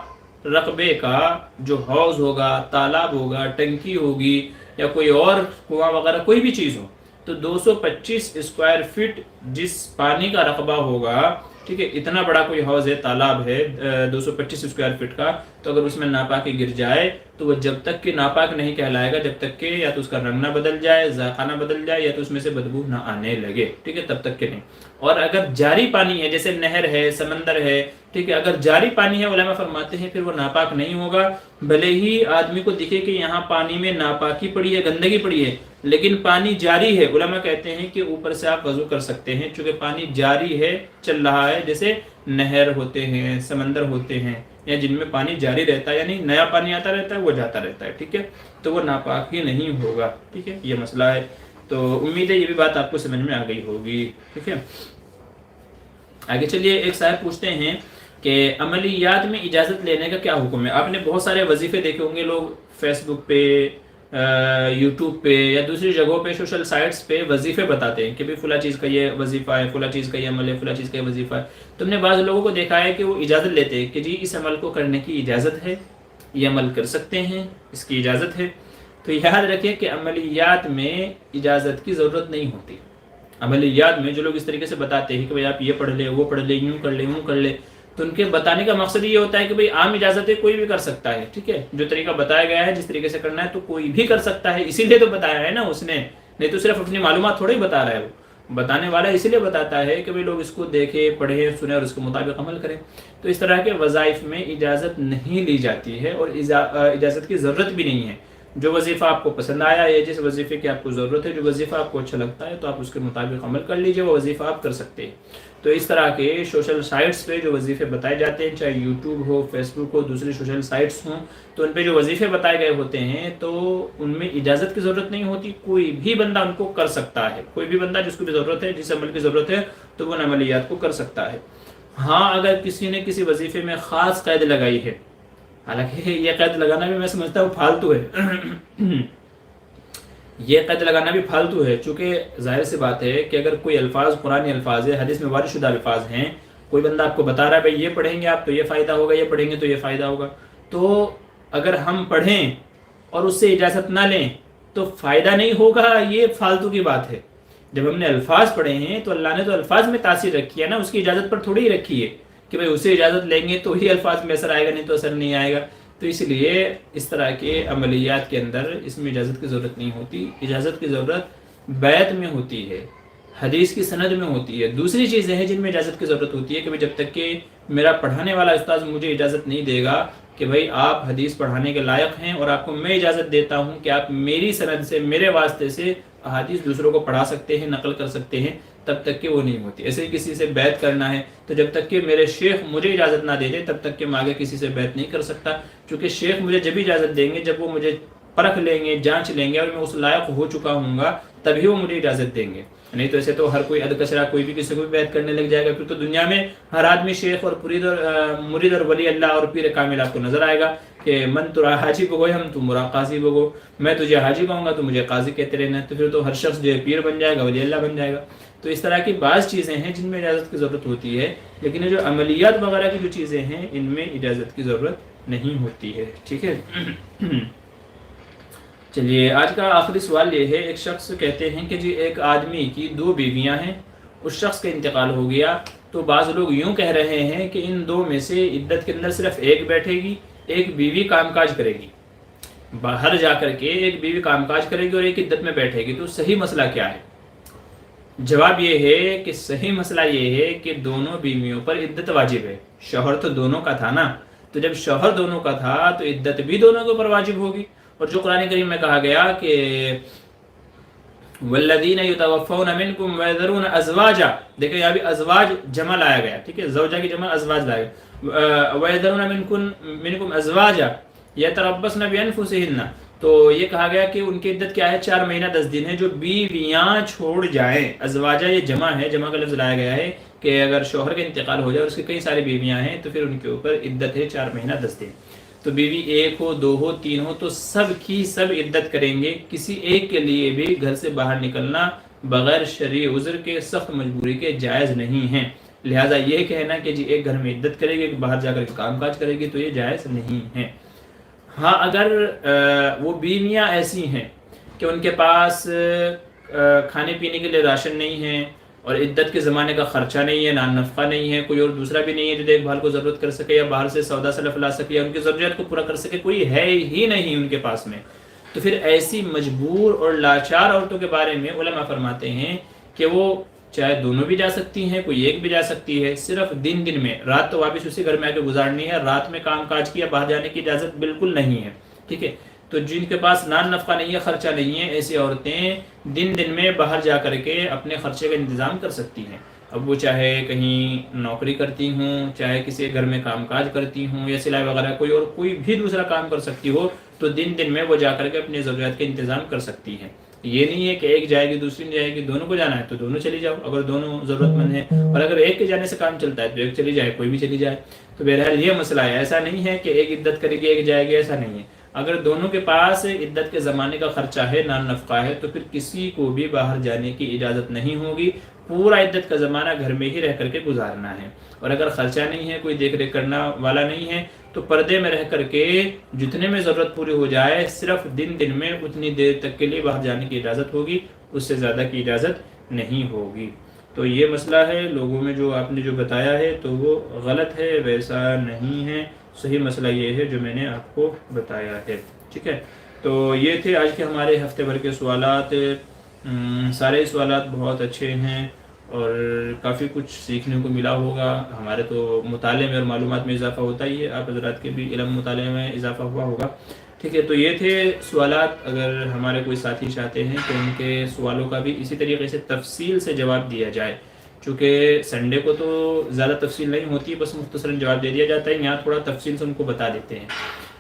رقبے کا جو حوض ہوگا، تالاب ہوگا، ٹنکی ہوگی یا کوئی اور کنواں وغیرہ کوئی بھی چیز ہو، تو 225 اسکوائر فٹ جس پانی کا رقبہ ہوگا، ٹھیک ہے، اتنا بڑا کوئی حوض ہے، تالاب ہے 225 اسکوائر فٹ کا، تو اگر اس میں ناپاکی گر جائے تو وہ جب تک کہ ناپاک نہیں کہلائے گا، جب تک کہ یا تو اس کا رنگ نہ بدل جائے، ذائقہ نہ بدل جائے، یا تو اس میں سے بدبو نہ آنے لگے، ٹھیک ہے، تب تک کہ نہیں. اور اگر جاری پانی ہے، جیسے نہر ہے، سمندر ہے، ٹھیک ہے، اگر جاری پانی ہے، علماء فرماتے ہیں پھر وہ ناپاک نہیں ہوگا. بھلے ہی آدمی کو دکھے کہ یہاں پانی میں ناپاکی پڑی ہے، گندگی پڑی ہے، لیکن پانی جاری ہے، علماء کہتے ہیں کہ اوپر سے آپ وضو کر سکتے ہیں، چونکہ پانی جاری ہے، چل رہا ہے. جیسے نہر ہوتے ہیں، سمندر ہوتے ہیں، یا جن میں پانی جاری رہتا ہے، یعنی نیا پانی آتا رہتا ہے، وہ جاتا رہتا ہے، ٹھیک ہے، تو وہ ناپاک ہی نہیں ہوگا. ٹھیک ہے، یہ مسئلہ ہے. تو امید ہے یہ بھی بات آپ کو سمجھ میں آ گئی ہوگی. ٹھیک ہے، آگے چلیے. ایک صاحب پوچھتے ہیں کہ عملیات میں اجازت لینے کا کیا حکم ہے؟ آپ نے بہت سارے وظیفے دیکھے ہوں گے، لوگ فیس بک پہ، یوٹیوب پہ یا دوسری جگہوں پہ، سوشل سائٹس پہ وظیفے بتاتے ہیں کہ بھی فلاں چیز کا یہ وظیفہ ہے، فلاں چیز کا یہ عمل ہے، فلاں چیز کا یہ وظیفہ ہے. تم نے بعض لوگوں کو دیکھا ہے کہ وہ اجازت لیتے ہیں کہ جی اس عمل کو کرنے کی اجازت ہے، یہ عمل کر سکتے ہیں، اس کی اجازت ہے. تو یاد رکھیں کہ عملیات میں اجازت کی ضرورت نہیں ہوتی. عملیات میں جو لوگ اس طریقے سے بتاتے ہیں کہ بھائی آپ یہ پڑھ لیں، وہ پڑھ لیں، یوں کر لیں، یوں کر لیں، تو ان کے بتانے کا مقصد یہ ہوتا ہے کہ بھئی عام اجازت ہے، کوئی بھی کر سکتا ہے، ٹھیک ہے، جو طریقہ بتایا گیا ہے جس طریقے سے کرنا ہے تو کوئی بھی کر سکتا ہے، اسی لیے تو بتایا ہے نا اس نے، نہیں تو صرف اپنی معلومات تھوڑی بتا رہا ہے، وہ بتانے والا اسی لیے بتاتا ہے کہ بھئی لوگ اس کو دیکھیں، پڑھیں، سنیں اور اس کے مطابق عمل کریں۔ تو اس طرح کے وظائف میں اجازت نہیں لی جاتی ہے اور اجازت کی ضرورت بھی نہیں ہے۔ جو وظیفہ آپ کو پسند آیا یا جس وظیفے کی آپ کو ضرورت ہے، جو وظیفہ آپ کو اچھا لگتا ہے تو آپ اس کے مطابق عمل کر لیجئے، وہ وظیفہ آپ کر سکتے ہیں۔ تو اس طرح کے سوشل سائٹس پہ جو وظیفے بتائے جاتے ہیں، چاہے یوٹیوب ہو، فیس بک ہو، دوسری سوشل سائٹس ہوں، تو ان پہ جو وظیفے بتائے گئے ہوتے ہیں تو ان میں اجازت کی ضرورت نہیں ہوتی، کوئی بھی بندہ ان کو کر سکتا ہے، کوئی بھی بندہ جس کو بھی ضرورت ہے، جس عمل کی ضرورت ہے تو وہ ان عملیات کو کر سکتا ہے۔ ہاں اگر کسی نے کسی وظیفے میں خاص قید لگائی ہے، حالانکہ یہ قید لگانا بھی میں سمجھتا ہوں فالتو ہے یہ قید لگانا بھی فالتو ہے، چونکہ ظاہر سی بات ہے کہ اگر کوئی الفاظ قرآنی الفاظ ہے، حدیث میں وارد شدہ الفاظ ہیں، کوئی بندہ آپ کو بتا رہا ہے بھائی یہ پڑھیں گے آپ تو یہ فائدہ ہوگا، یہ پڑھیں گے تو یہ فائدہ ہوگا، تو اگر ہم پڑھیں اور اس سے اجازت نہ لیں تو فائدہ نہیں ہوگا، یہ فالتو کی بات ہے۔ جب ہم نے الفاظ پڑھے ہیں تو اللہ نے تو الفاظ میں تاثیر رکھی ہے نا، اس کی اجازت پر تھوڑی ہی رکھی ہے کہ بھائی اسے اجازت لیں گے تو ہی الفاظ میں اثر آئے گا، نہیں تو اثر نہیں آئے گا۔ تو اس لیے اس طرح کے عملیات کے اندر اس میں اجازت کی ضرورت نہیں ہوتی، اجازت کی ضرورت بیت میں ہوتی ہے، حدیث کی سند میں ہوتی ہے۔ دوسری چیزیں ہیں جن میں اجازت کی ضرورت ہوتی ہے کہ جب تک کہ میرا پڑھانے والا استاذ مجھے اجازت نہیں دے گا کہ بھائی آپ حدیث پڑھانے کے لائق ہیں اور آپ کو میں اجازت دیتا ہوں کہ آپ میری سند سے، میرے واسطے سے احادیث دوسروں کو پڑھا سکتے ہیں، نقل کر سکتے ہیں، تب تک کہ وہ نہیں ہوتی۔ ایسے ہی کسی سے بیعت کرنا ہے تو جب تک کہ میرے شیخ مجھے اجازت نہ دے دے تب تک کہ میں آگے کسی سے بیعت نہیں کر سکتا، چونکہ شیخ مجھے جب اجازت دیں گے جب وہ مجھے پرکھ لیں گے، جانچ لیں گے اور میں اس لائق ہو چکا ہوں گا تبھی وہ مجھے اجازت دیں گے، نہیں تو ایسے تو ہر کوئی ادکشرا کوئی بھی کسی کو بھی بیعت کرنے لگ جائے گا۔ پھر تو دنیا میں ہر آدمی شیخ اور مرید اور ولی اللہ اور پیر کامل آپ کو نظر آئے گا کہ من تو حاجی بگو ہم تو مرا قاضی بگو، میں تجھے حاجی کہوں گا تو مجھے قاضی کہتے رہنا، تو پھر تو ہر شخص جو ہے پیر بن جائے گا، ولی اللہ بن جائے گا۔ تو اس طرح کی بعض چیزیں ہیں جن میں اجازت کی ضرورت ہوتی ہے، لیکن یہ جو عملیات وغیرہ کی جو چیزیں ہیں ان میں اجازت کی ضرورت نہیں ہوتی ہے، ٹھیک ہے۔ چلیے آج کا آخری سوال یہ ہے، ایک شخص کہتے ہیں کہ جی ایک آدمی کی 2 بیویاں ہیں، اس شخص کا انتقال ہو گیا تو بعض لوگ یوں کہہ رہے ہیں کہ ان 2 میں سے عدت کے اندر صرف ایک بیٹھے گی، ایک بیوی کام کاج کرے گی، باہر جا کر کے ایک بیوی کام کاج کرے گی اور ایک عدت میں بیٹھے گی، تو صحیح مسئلہ کیا ہے؟ جواب یہ ہے کہ صحیح مسئلہ یہ ہے کہ دونوں بیویوں پر عدت واجب ہے، شوہر تو دونوں کا تھا نا، تو جب شوہر دونوں کا تھا تو عدت بھی دونوں کے اوپر واجب ہوگی۔ اور جو قرآن کریم میں کہا گیا کہ والذین یتوفون منکم ویذرون ازواجا، دیکھیں یہاں بھی ازواج جمع لایا گیا، ٹھیک ہے، زوجہ کی جمع ازواج لایا گیا، ویذرون منکم ازواجا یتربصن بانفسہن، تو یہ کہا گیا کہ ان کی عدت کیا ہے، 4 مہینہ 10 دن ہے، جو بیویاں چھوڑ جائیں، ازواجہ یہ جمع ہے، جمع کا لفظ لایا گیا ہے کہ اگر شوہر کا انتقال ہو جائے اور اس کی کئی ساری بیویاں ہیں تو پھر ان کے اوپر عدت ہے 4 مہینہ 10 دن۔ تو بیوی 1 ہو 2 ہو 3 ہو تو سب کی سب عدت کریں گے، کسی ایک کے لیے بھی گھر سے باہر نکلنا بغیر شرعی عذر کے، سخت مجبوری کے جائز نہیں ہے، لہٰذا یہ کہنا کہ جی ایک گھر میں عدت کرے گی ایک باہر جا کر کام کاج کرے گی تو یہ جائز نہیں ہے۔ ہاں اگر وہ بیویاں ایسی ہیں کہ ان کے پاس کھانے پینے کے لیے راشن نہیں ہے اور عدت کے زمانے کا خرچہ نہیں ہے، نان نفقہ نہیں ہے، کوئی اور دوسرا بھی نہیں ہے جو دیکھ بھال کو ضرورت کر سکے یا باہر سے سودا سلف لا سکے یا ان کی ضروریات کو پورا کر سکے، کوئی ہے ہی نہیں ان کے پاس میں، تو پھر ایسی مجبور اور لاچار عورتوں کے بارے میں علماء فرماتے ہیں کہ وہ چاہے دونوں بھی جا سکتی ہیں، کوئی ایک بھی جا سکتی ہے، صرف دن میں، رات تو واپس اسی گھر میں آ کے گزارنی ہے، رات میں کام کاج کیا باہر جانے کی اجازت بالکل نہیں ہے، ٹھیک ہے۔ تو جن کے پاس نان نفقہ نہیں ہے، خرچہ نہیں ہے، ایسی عورتیں دن میں باہر جا کر کے اپنے خرچے کا انتظام کر سکتی ہیں، اب وہ چاہے کہیں نوکری کرتی ہوں، چاہے کسی گھر میں کام کاج کرتی ہوں یا سلائی وغیرہ کوئی اور کوئی بھی دوسرا کام کر سکتی ہو، تو دن میں وہ جا کر کے اپنی ضروریات کا انتظام کر سکتی ہیں۔ یہ نہیں ہے کہ ایک جائے گی دوسری نہیں جائے گی، دونوں کو جانا ہے تو دونوں چلی جاؤ اگر دونوں ضرورت مند ہیں، اور اگر ایک کے جانے سے کام چلتا ہے تو ایک چلی جائے، کوئی بھی چلی جائے۔ تو بہرحال یہ مسئلہ ہے، ایسا نہیں ہے کہ ایک عدت کرے گی ایک جائے گی، ایسا نہیں ہے۔ اگر دونوں کے پاس عدت کے زمانے کا خرچہ ہے، نان نفقہ ہے، تو پھر کسی کو بھی باہر جانے کی اجازت نہیں ہوگی، پورا عدت کا زمانہ گھر میں ہی رہ کر کے گزارنا ہے۔ اور اگر خرچہ نہیں ہے، کوئی دیکھ ریکھ کرنا والا نہیں ہے، تو پردے میں رہ کر کے جتنے میں ضرورت پوری ہو جائے، صرف دن میں اتنی دیر تک کے لیے باہر جانے کی اجازت ہوگی، اس سے زیادہ کی اجازت نہیں ہوگی۔ تو یہ مسئلہ ہے لوگوں میں جو آپ نے جو بتایا ہے تو وہ غلط ہے، ویسا نہیں ہے، صحیح مسئلہ یہ ہے جو میں نے آپ کو بتایا ہے، ٹھیک ہے۔ تو یہ تھے آج کے ہمارے ہفتے بھر کے سوالات۔ سارے سوالات بہت اچھے ہیں اور کافی کچھ سیکھنے کو ملا ہوگا۔ ہمارے تو مطالعے میں اور معلومات میں اضافہ ہوتا ہی ہے، آپ حضرات کے بھی علم مطالعے میں اضافہ ہوا ہوگا، ٹھیک ہے۔ تو یہ تھے سوالات۔ اگر ہمارے کوئی ساتھی چاہتے ہیں کہ ان کے سوالوں کا بھی اسی طریقے سے تفصیل سے جواب دیا جائے، چونکہ سنڈے کو تو زیادہ تفصیل نہیں ہوتی، بس مختصراً جواب دے دیا جاتا ہے، یہاں تھوڑا تفصیل سے ان کو بتا دیتے ہیں۔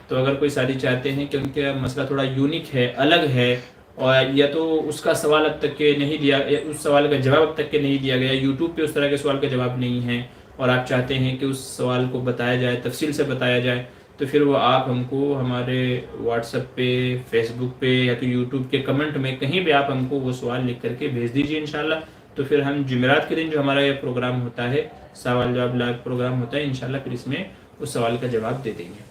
تو اگر کوئی ساتھی چاہتے ہیں کہ ان کا مسئلہ تھوڑا یونیک ہے، الگ ہے، اور یا تو اس کا سوال اب تک کے نہیں دیا، اس سوال کا جواب اب تک کے نہیں دیا گیا، یوٹیوب پہ اس طرح کے سوال کا جواب نہیں ہے، اور آپ چاہتے ہیں کہ اس سوال کو بتایا جائے، تفصیل سے بتایا جائے، تو پھر وہ آپ ہم کو ہمارے واٹس ایپ پہ، فیس بک پہ، یا تو یوٹیوب کے کمنٹ میں کہیں بھی آپ ہم کو وہ سوال لکھ کر کے بھیج دیجیے انشاءاللہ۔ تو پھر ہم جمعرات کے دن جو ہمارا یہ پروگرام ہوتا ہے، سوال جواب لائیو پروگرام ہوتا ہے، انشاءاللہ پھر اس میں اس سوال کا جواب دے دیں گے۔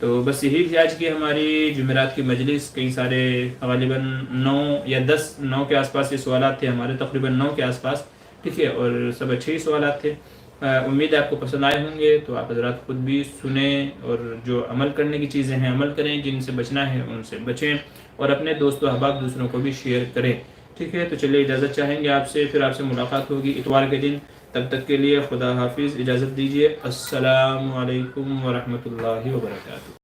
تو بس یہی تھی آج کی ہماری جمعرات کی مجلس۔ کئی سارے غالباً 9 کے آس پاس یہ سوالات تھے ہمارے، تقریباً 9 کے آس پاس، ٹھیک ہے، اور سب اچھے ہی سوالات تھے۔ امید ہے آپ کو پسند آئے ہوں گے، تو آپ حضرات خود بھی سنیں اور جو عمل کرنے کی چیزیں ہیں عمل کریں، جن سے بچنا ہے ان سے بچیں، اور اپنے دوست و احباب دوسروں کو بھی شیئر کریں، ٹھیک ہے۔ تو چلیے اجازت چاہیں گے آپ سے، پھر آپ سے ملاقات ہوگی اتوار کے دن۔ تب تک کے لیے خدا حافظ، اجازت دیجیے۔ السلام علیکم ورحمۃ اللہ وبرکاتہ۔